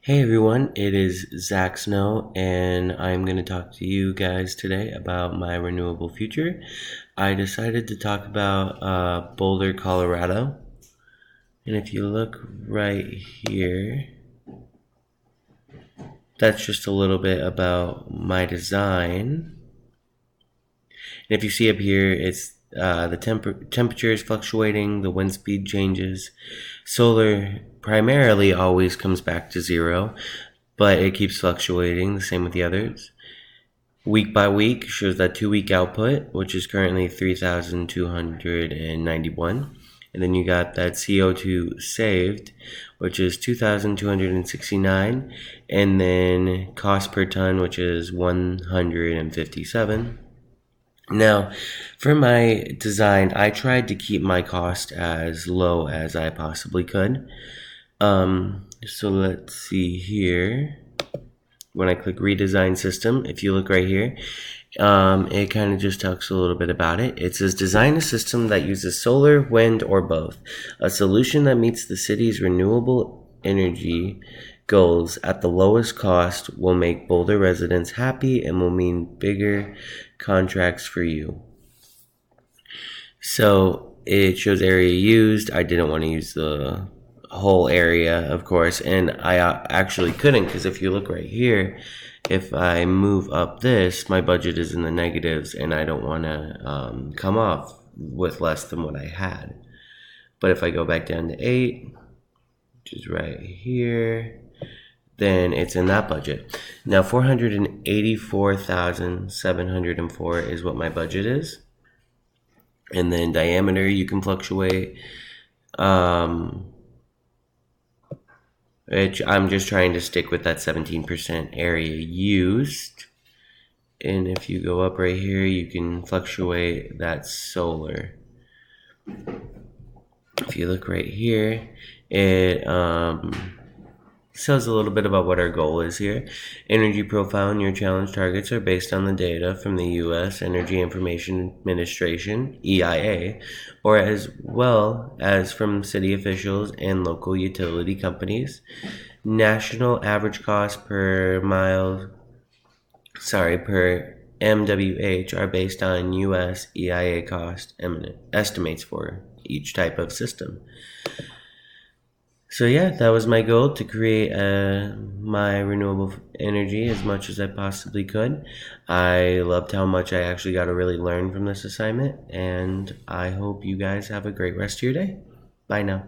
Hey everyone, it is Zach Snow, and I'm going to talk to you guys today about my renewable future. I decided to talk about Boulder, Colorado. And if you look right here, that's just a little bit about my design. And if you see up here, it's the temperature is fluctuating, the wind speed changes. Solar primarily always comes back to zero, but it keeps fluctuating, the same with the others. Week by week shows that 2 week output, which is currently 3,291. And then you got that CO2 saved, which is 2,269. And then cost per ton, which is 157. Now, for my design, I tried to keep my cost as low as I possibly could. So let's see here. When I click redesign system, if you look right here, it kind of just talks a little bit about it. It says design a system that uses solar, wind, or both. A solution that meets the city's renewable energy goals at the lowest cost will make Boulder residents happy and will mean bigger contracts for you. So it shows area used. I didn't want to use the whole area, of course, and I actually couldn't, because if you look right here, if I move up this, my budget is in the negatives, and I don't want to come off with less than what I had. But if I go back down to 8, which is right here, then it's in that budget. Now 484,704 is what my budget is. And then diameter you can fluctuate. I'm just trying to stick with that 17% area used. And if you go up right here, you can fluctuate that solar. If you look right here, it says a little bit about what our goal is here. Energy profile and your challenge targets are based on the data from the U.S. Energy Information Administration, EIA, or as well as from city officials and local utility companies. National average cost per MWH are based on U.S. EIA cost estimates for each type of system. So yeah, that was my goal, to create my renewable energy as much as I possibly could. I loved how much I actually got to really learn from this assignment, and I hope you guys have a great rest of your day. Bye now.